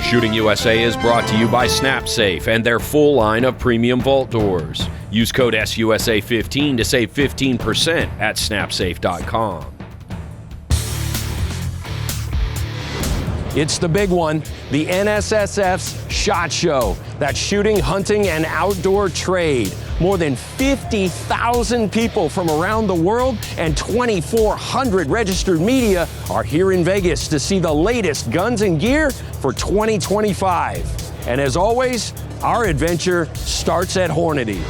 Shooting USA is brought to you by SnapSafe and their full line of premium vault doors. Use code SUSA15 to save 15% at snapsafe.com. It's the big one, the NSSF's SHOT Show. That's shooting, hunting, and outdoor trade. More than 50,000 people from around the world and 2,400 registered media are here in Vegas to see the latest guns and gear for 2025. And as always, our adventure starts at Hornady.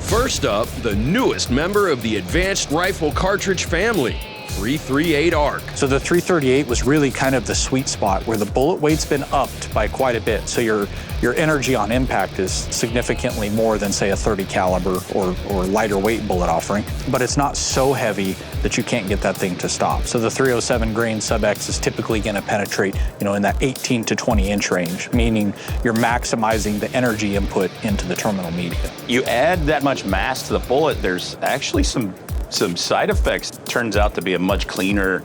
First up, the newest member of the advanced rifle cartridge family, 338 ARC. So the 338 was really kind of the sweet spot where the bullet weight's been upped by quite a bit. So your energy on impact is significantly more than, say, a 30 caliber or lighter weight bullet offering. But it's not so heavy that you can't get that thing to stop. So the 307 grain sub-X is typically going to penetrate, in that 18 to 20 inch range, meaning you're maximizing the energy input into the terminal media. You add that much mass to the bullet, there's actually some side effects. Turns out to be a much cleaner,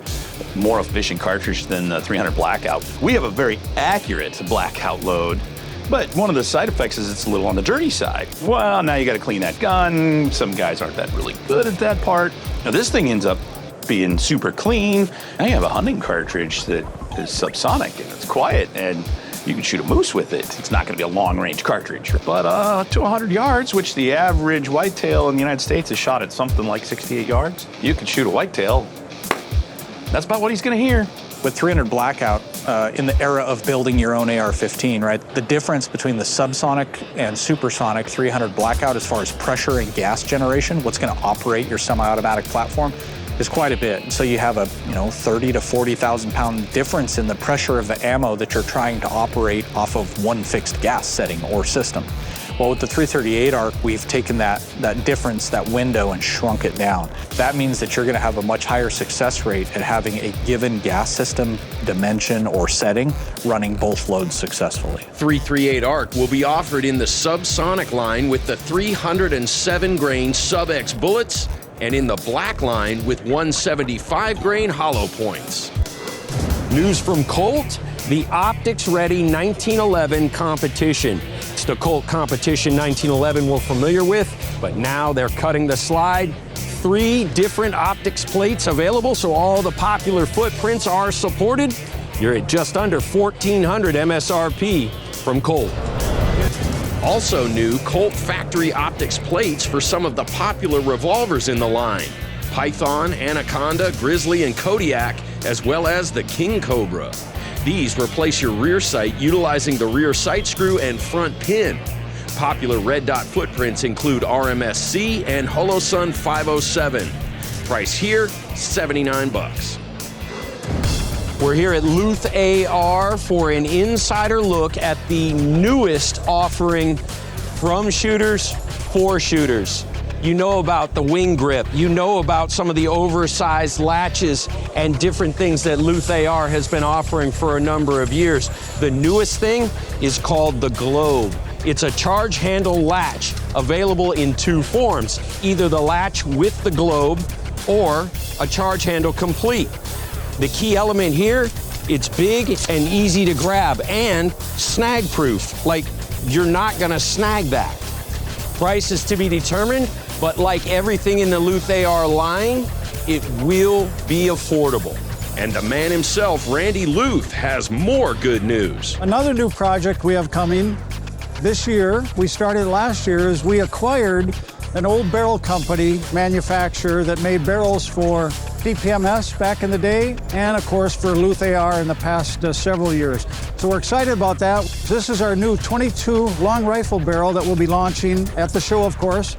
more efficient cartridge than the 300 Blackout. We have a very accurate Blackout load, but one of the side effects is it's a little on the dirty side. Well, now you got to clean that gun. Some guys aren't that really good at that part. Now this thing ends up being super clean. Now you have a hunting cartridge that is subsonic and it's quiet and you can shoot a moose with it. It's not going to be a long-range cartridge, but to 100 yards, which the average whitetail in the United States is shot at something like 68 yards, you can shoot a whitetail. That's about what he's going to hear. With 300 Blackout, in the era of building your own AR-15, right, the difference between the subsonic and supersonic 300 Blackout as far as pressure and gas generation, what's going to operate your semi-automatic platform, is quite a bit. So you have a 30 to 40,000 pound difference in the pressure of the ammo that you're trying to operate off of one fixed gas setting or system. Well, with the 338 ARC, we've taken that difference, that window, and shrunk it down. That means that you're going to have a much higher success rate at having a given gas system, dimension, or setting running both loads successfully. 338 ARC will be offered in the subsonic line with the 307 grain sub-X bullets and in the black line with 175 grain hollow points. News from Colt, the Optics Ready 1911 competition. It's the Colt competition 1911 we're familiar with, but now they're cutting the slide. 3 different optics plates available, so all the popular footprints are supported. You're at just under $1,400 MSRP from Colt. Also new, Colt factory optics plates for some of the popular revolvers in the line. Python, Anaconda, Grizzly, and Kodiak, as well as the King Cobra. These replace your rear sight utilizing the rear sight screw and front pin. Popular red dot footprints include RMSC and Holosun 507. Price here, $79. We're here at Luth AR for an insider look at the newest offering from shooters for shooters. You know about the wing grip. You know about some of the oversized latches and different things that Luth AR has been offering for a number of years. The newest thing is called the Globe. It's a charge handle latch available in 2 forms, either the latch with the Globe or a charge handle complete. The key element here, it's big and easy to grab and snag proof, like you're not gonna snag that. Price is to be determined, but like everything in the Luth AR line, it will be affordable. And the man himself, Randy Luth, has more good news. Another new project we have coming this year, we started last year, is we acquired an old barrel company manufacturer that made barrels for DPMS back in the day, and of course for Luth AR in the past several years. So we're excited about that. This is our new 22 long rifle barrel that we'll be launching at the show, of course.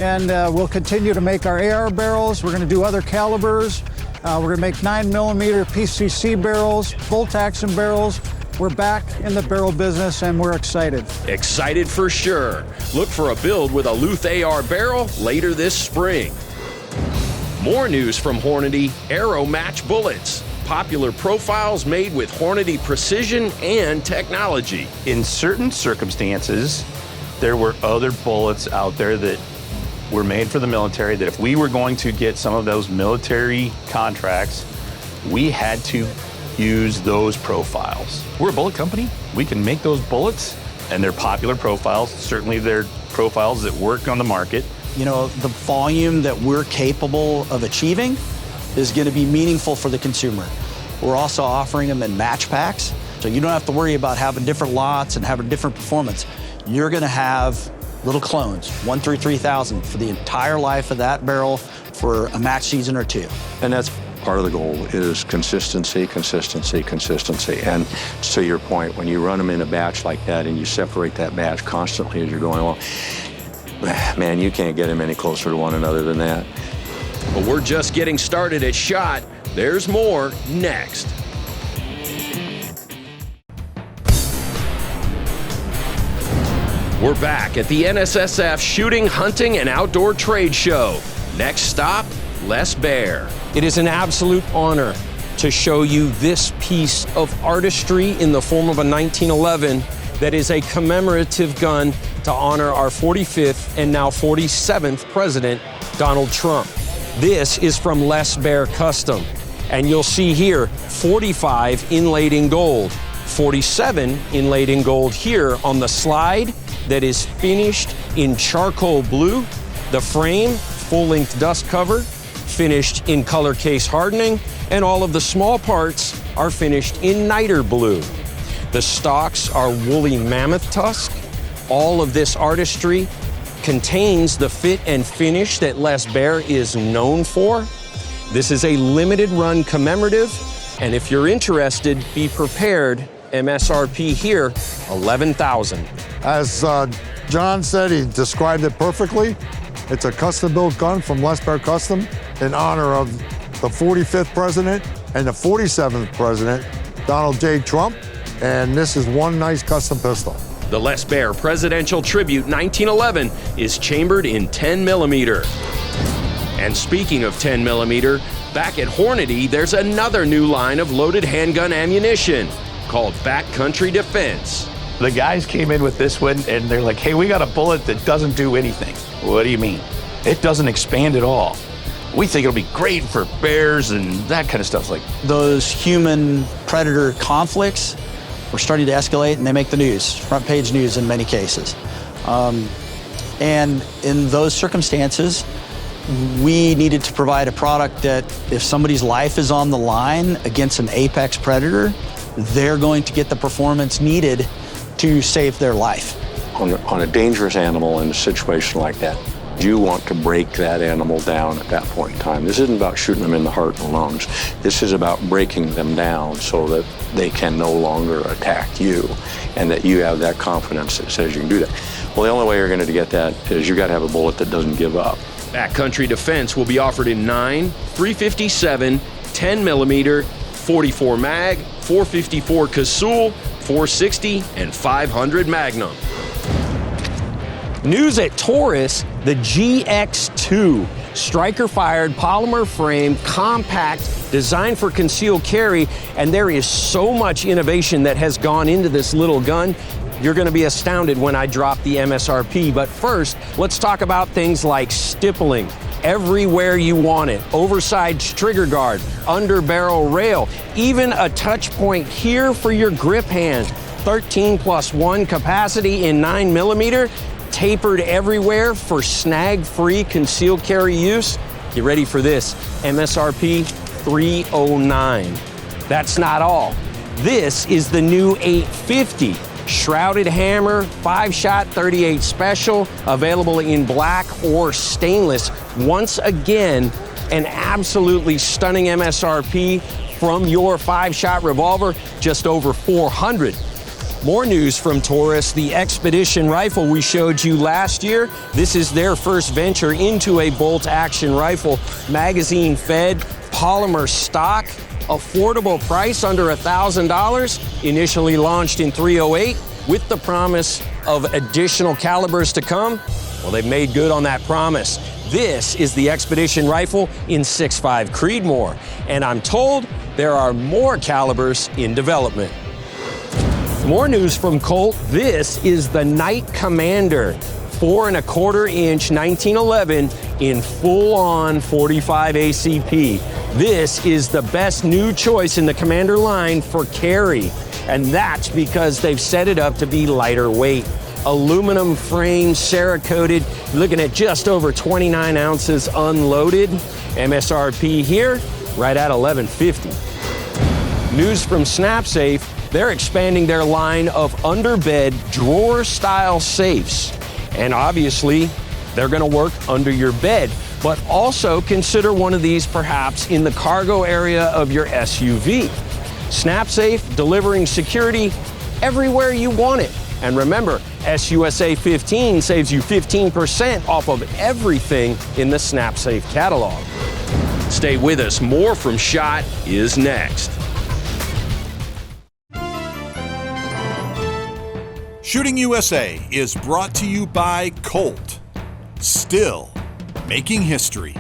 And we'll continue to make our AR barrels. We're gonna do other calibers. We're gonna make 9mm PCC barrels, bolt action barrels. We're back in the barrel business and we're excited. Excited for sure. Look for a build with a Luth AR barrel later this spring. More news from Hornady, Arrow Match Bullets. Popular profiles made with Hornady precision and technology. In certain circumstances, there were other bullets out there that were made for the military that if we were going to get some of those military contracts, we had to use those profiles. We're a bullet company. We can make those bullets, and they're popular profiles. Certainly they're profiles that work on the market. You know, the volume that we're capable of achieving is going to be meaningful for the consumer. We're also offering them in match packs, so you don't have to worry about having different lots and having different performance. You're going to have little clones, 1 through 3,000, for the entire life of that barrel for a match season or two. And that's part of the goal is consistency, consistency, consistency. And to your point, when you run them in a batch like that and you separate that batch constantly as you're going along, man, you can't get them any closer to one another than that. But we're just getting started at SHOT. There's more next. We're back at the NSSF Shooting, Hunting, and Outdoor Trade Show. Next stop, Baer. It is an absolute honor to show you this piece of artistry in the form of a 1911 that is a commemorative gun to honor our 45th and now 47th President, Donald Trump. This is from Baer Custom, and you'll see here 45 inlaid in gold, 47 inlaid in gold here on the slide that is finished in charcoal blue, the frame, full-length dust cover, finished in color case hardening, and all of the small parts are finished in niter blue. The stocks are woolly mammoth tusk. All of this artistry contains the fit and finish that Baer is known for. This is a limited run commemorative, and if you're interested, be prepared. MSRP here, $11,000. As John said, he described it perfectly. It's a custom-built gun from Baer Custom in honor of the 45th president and the 47th president, Donald J. Trump, and this is one nice custom pistol. The Baer Presidential Tribute 1911 is chambered in 10mm. And speaking of 10mm, back at Hornady, there's another new line of loaded handgun ammunition called Backcountry Defense. The guys came in with this one and they're like, hey, we got a bullet that doesn't do anything. What do you mean? It doesn't expand at all. We think it'll be great for bears and that kind of stuff. Like Those human-predator conflicts were starting to escalate, and they make the news, front page news in many cases. And in those circumstances, we needed to provide a product that if somebody's life is on the line against an apex predator, they're going to get the performance needed to save their life. On a dangerous animal in a situation like that, you want to break that animal down at that point in time. This isn't about shooting them in the heart and lungs. This is about breaking them down so that they can no longer attack you and that you have that confidence that says you can do that. Well, the only way you're going to get that is you got to have a bullet that doesn't give up. Backcountry Defense will be offered in 9, 357, 10mm, 44 mag, 454 Casull, 460, and 500 Magnum. News at Taurus, the GX2, striker-fired polymer frame, compact, designed for concealed carry, and there is so much innovation that has gone into this little gun. You're going to be astounded when I drop the MSRP. But first, let's talk about things like stippling everywhere you want it, oversized trigger guard, under barrel rail, even a touch point here for your grip hand. 13+1 capacity in 9mm, tapered everywhere for snag-free concealed carry use. Get ready for this, MSRP $309. That's not all. This is the new 850. Shrouded hammer, 5-shot 38 special, available in black or stainless. Once again, an absolutely stunning MSRP from your 5-shot revolver, just over $400. More news from Taurus, the Expedition rifle we showed you last year. This is their first venture into a bolt-action rifle, magazine-fed, polymer stock, affordable price under $1,000, initially launched in 308 with the promise of additional calibers to come. Well, they've made good on that promise. This is the Expedition rifle in 6.5 Creedmoor, and I'm told there are more calibers in development. More news from Colt. This is the Night Commander, 4¼ inch 1911 in full-on 45 ACP. This is the best new choice in the Commander line for carry, and that's because they've set it up to be lighter weight. Aluminum frame, Cerakoted, looking at just over 29 ounces unloaded. MSRP here, right at $11.50. News from SnapSafe, they're expanding their line of underbed drawer-style safes. And obviously, they're gonna work under your bed, but also consider one of these perhaps in the cargo area of your SUV. SnapSafe, delivering security everywhere you want it. And remember, SUSA 15 saves you 15% off of everything in the SnapSafe catalog. Stay with us. More from SHOT is next. Shooting USA is brought to you by Colt. Still making history.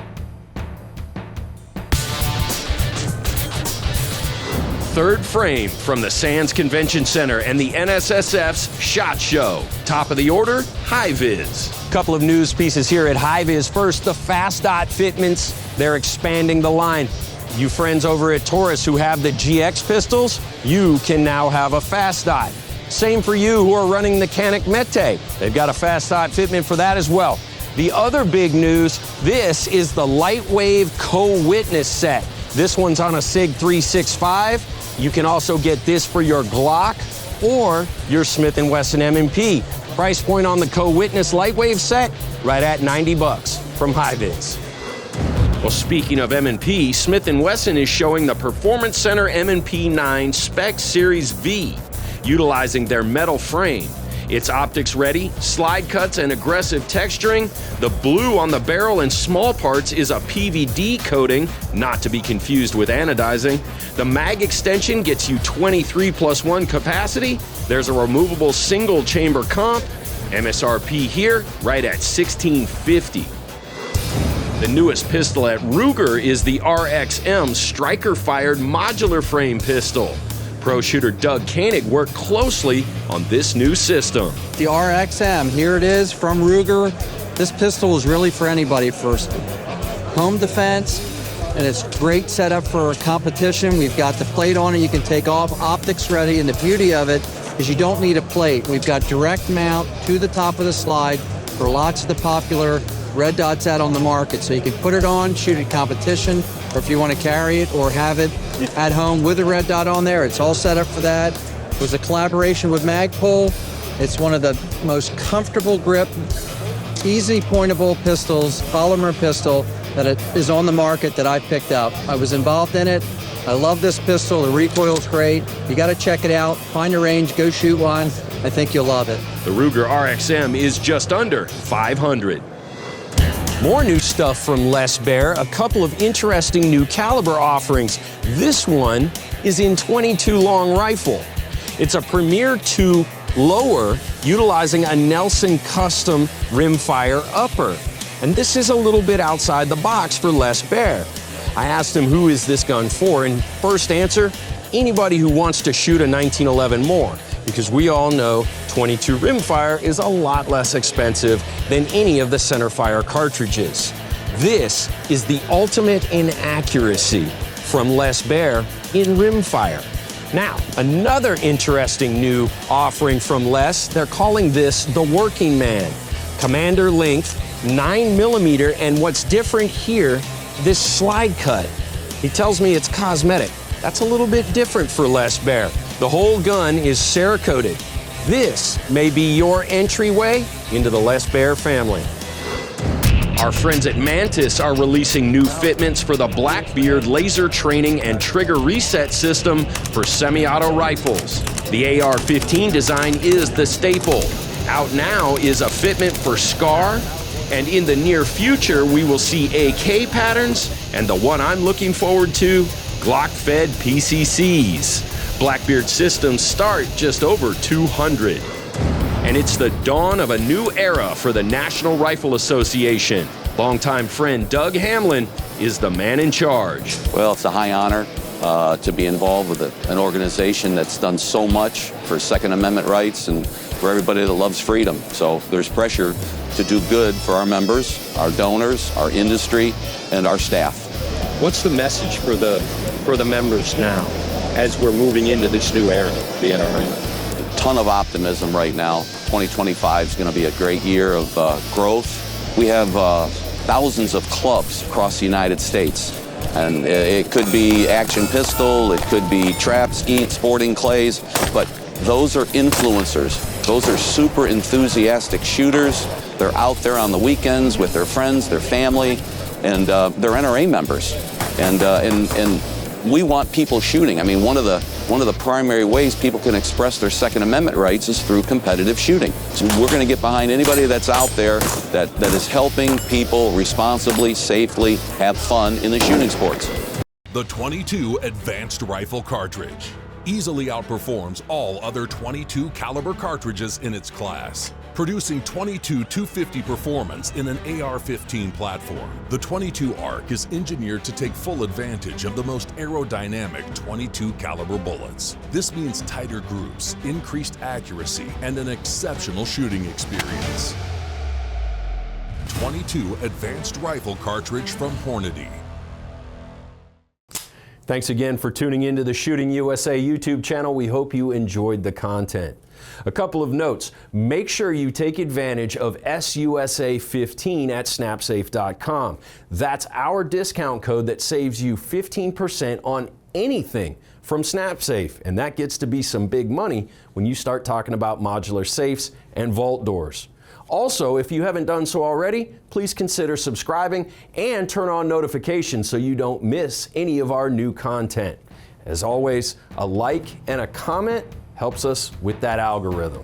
Third frame from the Sands Convention Center and the NSSF's SHOT Show. Top of the order, Hi-Vis. Couple of news pieces here at Hi-Vis. First, the Fast Dot fitments. They're expanding the line. You friends over at Taurus who have the GX pistols, you can now have a Fast Dot. Same for you who are running the Canik Mete. They've got a Fast Dot fitment for that as well. The other big news, this is the Lightwave Co-Witness set. This one's on a SIG 365. You can also get this for your Glock or your Smith & Wesson M&P. Price point on the Co-Witness Lightwave set, right at $90 from Hi-Vis. Well, speaking of M&P, Smith & Wesson is showing the Performance Center M&P 9 Spec Series V, utilizing their metal frame. It's optics ready, slide cuts, and aggressive texturing. The blue on the barrel and small parts is a PVD coating, not to be confused with anodizing. The mag extension gets you 23+1 capacity. There's a removable single chamber comp. MSRP here, right at $16.50. The newest pistol at Ruger is the RXM striker-fired modular frame pistol. Pro shooter Doug Koenig worked closely on this new system. The RXM, here it is from Ruger. This pistol is really for anybody, for home defense, and it's great setup for competition. We've got the plate on it you can take off, optics ready, and the beauty of it is you don't need a plate. We've got direct mount to the top of the slide for lots of the popular red dots out on the market. So you can put it on, shoot at competition, or if you want to carry it or have it at home with a red dot on there, it's all set up for that. It was a collaboration with Magpul. It's one of the most comfortable grip, easy pointable pistols, polymer pistol that is on the market that I picked up. I was involved in it. I love this pistol. The recoil's great. You got to check it out. Find a range, go shoot one. I think you'll love it. The Ruger RXM is just under $500. More new stuff from Les Baer, a couple of interesting new caliber offerings. This one is in .22 long rifle. It's a Premier 2 lower utilizing a Nelson custom rimfire upper. And this is a little bit outside the box for Les Baer. I asked him who is this gun for, and first answer, anybody who wants to shoot a 1911 more, because we all know .22 rimfire is a lot less expensive than any of the centerfire cartridges. This is the ultimate in accuracy from Les Baer in rimfire. Now, another interesting new offering from Les, they're calling this the Working Man. Commander length, 9mm, and what's different here, this slide cut. He tells me it's cosmetic. That's a little bit different for Les Baer. The whole gun is Cerakoted. This may be your entryway into the Les Baer family. Our friends at Mantis are releasing new fitments for the Blackbeard laser training and trigger reset system for semi-auto rifles. The AR-15 design is the staple. Out now is a fitment for SCAR, and in the near future we will see AK patterns, and the one I'm looking forward to, Glock-fed PCCs. Blackbeard systems start just over $200. And it's the dawn of a new era for the National Rifle Association. Longtime friend Doug Hamlin is the man in charge. Well, it's a high honor to be involved with an organization that's done so much for Second Amendment rights and for everybody that loves freedom. So there's pressure to do good for our members, our donors, our industry, and our staff. What's the message for the members now as we're moving into this new era of the NRA? Ton of optimism right now. 2025 is going to be a great year of growth. We have thousands of clubs across the United States. And it could be action pistol, it could be trap, skeet, sporting clays, but those are influencers. Those are super enthusiastic shooters. They're out there on the weekends with their friends, their family, and they're NRA members. And we want people shooting. I mean, one of the primary ways people can express their Second Amendment rights is through competitive shooting. So we're going to get behind anybody that's out there that is helping people responsibly, safely have fun in the shooting sports. The .22 Advanced Rifle Cartridge easily outperforms all other .22 caliber cartridges in its class, producing .22 250 performance in an AR-15 platform. The .22 ARC is engineered to take full advantage of the most aerodynamic .22 caliber bullets. This means tighter groups, increased accuracy, and an exceptional shooting experience. .22 Advanced Rifle Cartridge from Hornady. Thanks again for tuning into the Shooting USA YouTube channel. We hope you enjoyed the content. A couple of notes. Make sure you take advantage of SUSA15 at SnapSafe.com. That's our discount code that saves you 15% on anything from SnapSafe, and that gets to be some big money when you start talking about modular safes and vault doors. Also, if you haven't done so already, please consider subscribing and turn on notifications so you don't miss any of our new content. As always, a like and a comment helps us with that algorithm.